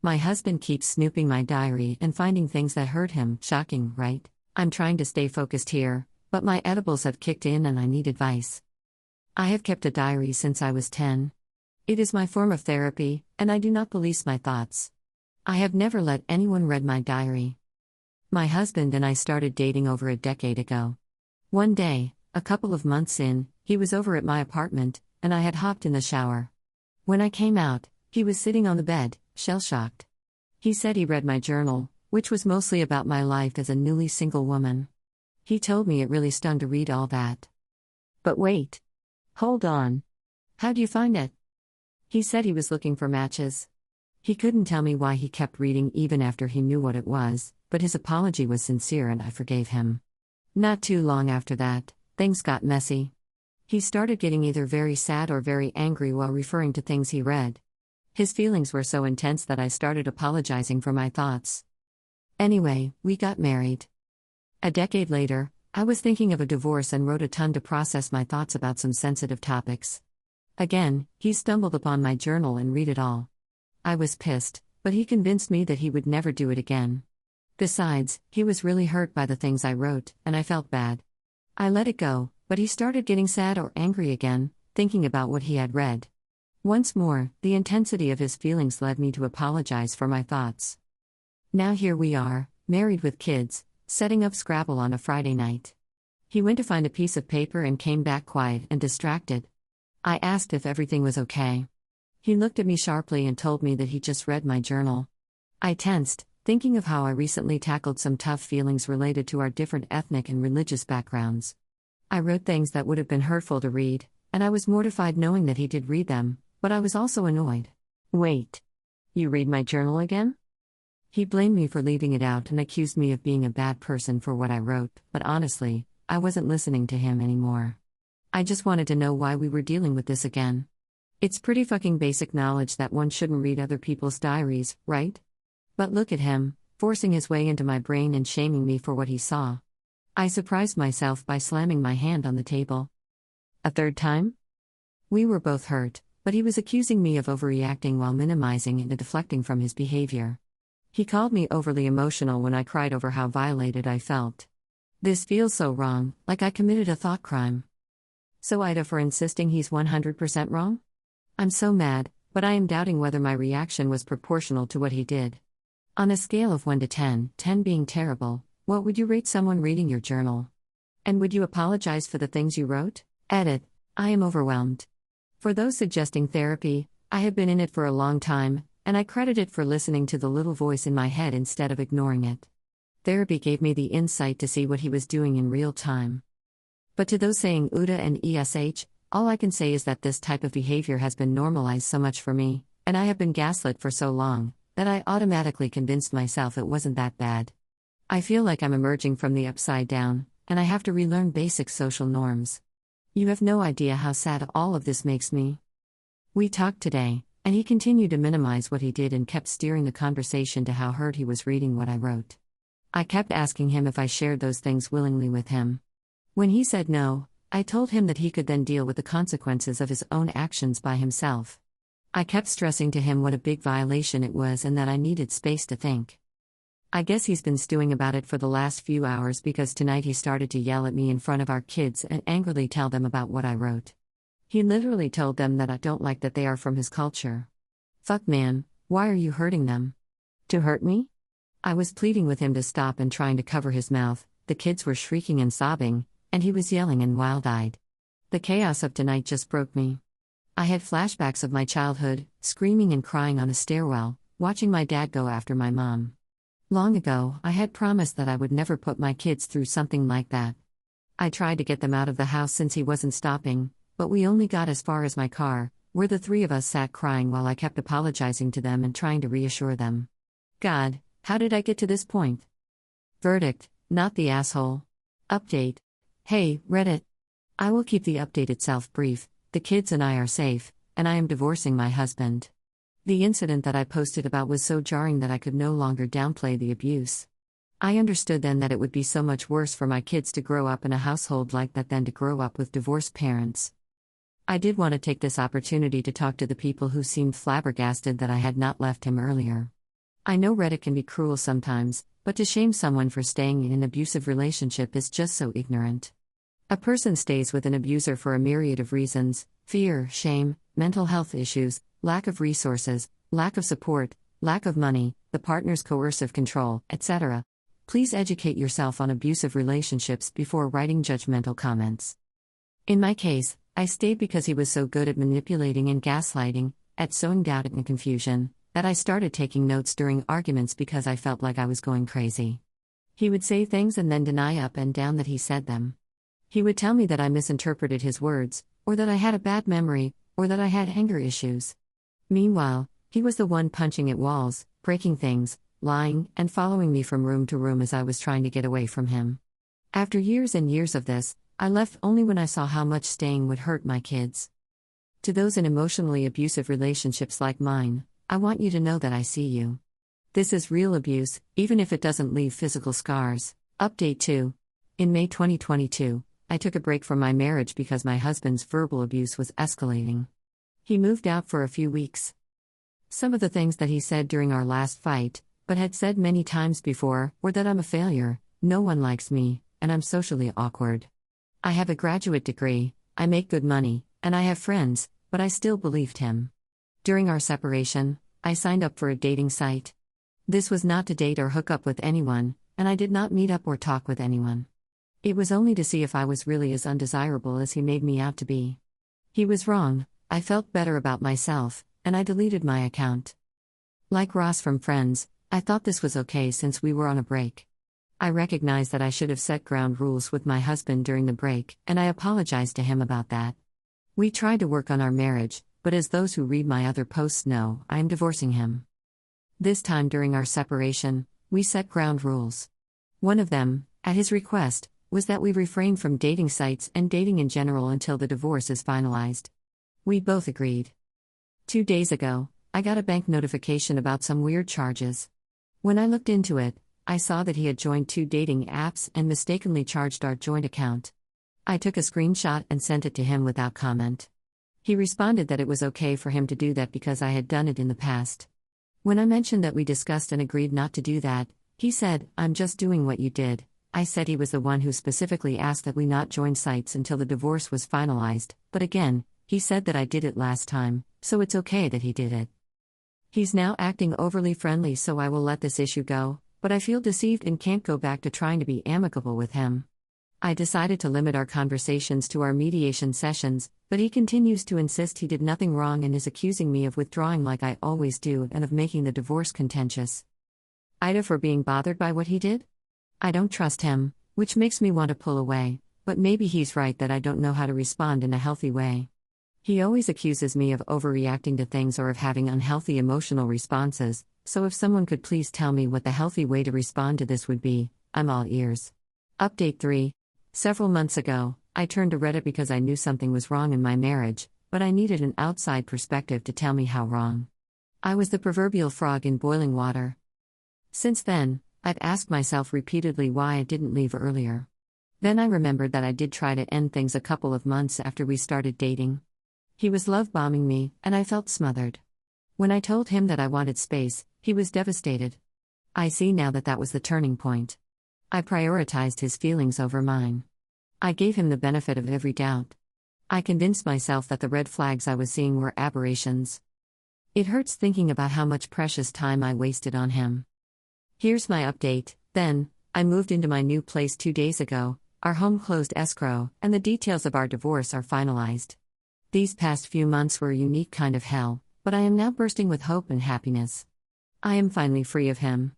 My husband keeps snooping my diary and finding things that hurt him. Shocking, right? I'm trying to stay focused here, but my edibles have kicked in and I need advice. I have kept a diary since I was 10. It is my form of therapy, and I do not police my thoughts. I have never let anyone read my diary. My husband and I started dating over a decade ago. One day, a couple of months in, he was over at my apartment, and I had hopped in the shower. When I came out, he was sitting on the bed, shell-shocked. He said he read my journal, which was mostly about my life as a newly single woman. He told me it really stung to read all that. But wait. Hold on. How'd you find it? He said he was looking for matches. He couldn't tell me why he kept reading even after he knew what it was, but his apology was sincere and I forgave him. Not too long after that, things got messy. He started getting either very sad or very angry while referring to things he read. His feelings were so intense that I started apologizing for my thoughts. Anyway, we got married. A decade later, I was thinking of a divorce and wrote a ton to process my thoughts about some sensitive topics. Again, he stumbled upon my journal and read it all. I was pissed, but he convinced me that he would never do it again. Besides, he was really hurt by the things I wrote, and I felt bad. I let it go, but he started getting sad or angry again, thinking about what he had read. Once more, the intensity of his feelings led me to apologize for my thoughts. Now here we are, married with kids, setting up Scrabble on a Friday night. He went to find a piece of paper and came back quiet and distracted. I asked if everything was okay. He looked at me sharply and told me that he just read my journal. I tensed, thinking of how I recently tackled some tough feelings related to our different ethnic and religious backgrounds. I wrote things that would have been hurtful to read, and I was mortified knowing that he did read them, but I was also annoyed. Wait. You read my journal again? He blamed me for leaving it out and accused me of being a bad person for what I wrote, but honestly, I wasn't listening to him anymore. I just wanted to know why we were dealing with this again. It's pretty fucking basic knowledge that one shouldn't read other people's diaries, right? But look at him, forcing his way into my brain and shaming me for what he saw. I surprised myself by slamming my hand on the table. A third time? We were both hurt, but he was accusing me of overreacting while minimizing and deflecting from his behavior. He called me overly emotional when I cried over how violated I felt. This feels so wrong, like I committed a thought crime. So Ida for insisting he's 100% wrong? I'm so mad, but I am doubting whether my reaction was proportional to what he did. On a scale of 1 to 10, 10 being terrible, what would you rate someone reading your journal? And would you apologize for the things you wrote? Edit. I am overwhelmed. For those suggesting therapy, I have been in it for a long time, and I credit it for listening to the little voice in my head instead of ignoring it. Therapy gave me the insight to see what he was doing in real time. But to those saying UDA and ESH, all I can say is that this type of behavior has been normalized so much for me, and I have been gaslit for so long, that I automatically convinced myself it wasn't that bad. I feel like I'm emerging from the upside down, and I have to relearn basic social norms. You have no idea how sad all of this makes me. We talked today, and he continued to minimize what he did and kept steering the conversation to how hurt he was reading what I wrote. I kept asking him if I shared those things willingly with him. When he said no, I told him that he could then deal with the consequences of his own actions by himself. I kept stressing to him what a big violation it was and that I needed space to think. I guess he's been stewing about it for the last few hours because tonight he started to yell at me in front of our kids and angrily tell them about what I wrote. He literally told them that I don't like that they are from his culture. Fuck man, why are you hurting them? To hurt me? I was pleading with him to stop and trying to cover his mouth. The kids were shrieking and sobbing, and he was yelling and wild-eyed. The chaos of tonight just broke me. I had flashbacks of my childhood, screaming and crying on a stairwell, watching my dad go after my mom. Long ago, I had promised that I would never put my kids through something like that. I tried to get them out of the house since he wasn't stopping, but we only got as far as my car, where the three of us sat crying while I kept apologizing to them and trying to reassure them. God, how did I get to this point? Verdict, not the asshole. Update. Hey, Reddit. I will keep the update itself brief. The kids and I are safe, and I am divorcing my husband. The incident that I posted about was so jarring that I could no longer downplay the abuse. I understood then that it would be so much worse for my kids to grow up in a household like that than to grow up with divorced parents. I did want to take this opportunity to talk to the people who seemed flabbergasted that I had not left him earlier. I know Reddit can be cruel sometimes, but to shame someone for staying in an abusive relationship is just so ignorant. A person stays with an abuser for a myriad of reasons: fear, shame, mental health issues, lack of resources, lack of support, lack of money, the partner's coercive control, etc. Please educate yourself on abusive relationships before writing judgmental comments. In my case, I stayed because he was so good at manipulating and gaslighting, at sowing doubt and confusion, that I started taking notes during arguments because I felt like I was going crazy. He would say things and then deny up and down that he said them. He would tell me that I misinterpreted his words, or that I had a bad memory, or that I had anger issues. Meanwhile, he was the one punching at walls, breaking things, lying, and following me from room to room as I was trying to get away from him. After years and years of this, I left only when I saw how much staying would hurt my kids. To those in emotionally abusive relationships like mine, I want you to know that I see you. This is real abuse, even if it doesn't leave physical scars. Update 2. In May 2022, I took a break from my marriage because my husband's verbal abuse was escalating. He moved out for a few weeks. Some of the things that he said during our last fight, but had said many times before, were that I'm a failure, no one likes me, and I'm socially awkward. I have a graduate degree, I make good money, and I have friends, but I still believed him. During our separation, I signed up for a dating site. This was not to date or hook up with anyone, and I did not meet up or talk with anyone. It was only to see if I was really as undesirable as he made me out to be. He was wrong, I felt better about myself, and I deleted my account. Like Ross from Friends, I thought this was okay since we were on a break. I recognize that I should have set ground rules with my husband during the break, and I apologized to him about that. We tried to work on our marriage, but as those who read my other posts know, I am divorcing him. This time during our separation, we set ground rules. One of them, at his request, was that we refrain from dating sites and dating in general until the divorce is finalized. We both agreed. 2 days ago, I got a bank notification about some weird charges. When I looked into it, I saw that he had joined 2 dating apps and mistakenly charged our joint account. I took a screenshot and sent it to him without comment. He responded that it was okay for him to do that because I had done it in the past. When I mentioned that we discussed and agreed not to do that, he said, "I'm just doing what you did." I said he was the one who specifically asked that we not join sites until the divorce was finalized, but again, he said that I did it last time, so it's okay that he did it. He's now acting overly friendly, so I will let this issue go, but I feel deceived and can't go back to trying to be amicable with him. I decided to limit our conversations to our mediation sessions, but he continues to insist he did nothing wrong and is accusing me of withdrawing like I always do and of making the divorce contentious. Ida for being bothered by what he did? I don't trust him, which makes me want to pull away, but maybe he's right that I don't know how to respond in a healthy way. He always accuses me of overreacting to things or of having unhealthy emotional responses, so if someone could please tell me what the healthy way to respond to this would be, I'm all ears. Update 3. Several months ago, I turned to Reddit because I knew something was wrong in my marriage, but I needed an outside perspective to tell me how wrong. I was the proverbial frog in boiling water. Since then, I've asked myself repeatedly why I didn't leave earlier. Then I remembered that I did try to end things a couple of months after we started dating. He was love-bombing me, and I felt smothered. When I told him that I wanted space, he was devastated. I see now that that was the turning point. I prioritized his feelings over mine. I gave him the benefit of every doubt. I convinced myself that the red flags I was seeing were aberrations. It hurts thinking about how much precious time I wasted on him. Here's my update. Then, I moved into my new place 2 days ago, our home closed escrow, and the details of our divorce are finalized. These past few months were a unique kind of hell, but I am now bursting with hope and happiness. I am finally free of him.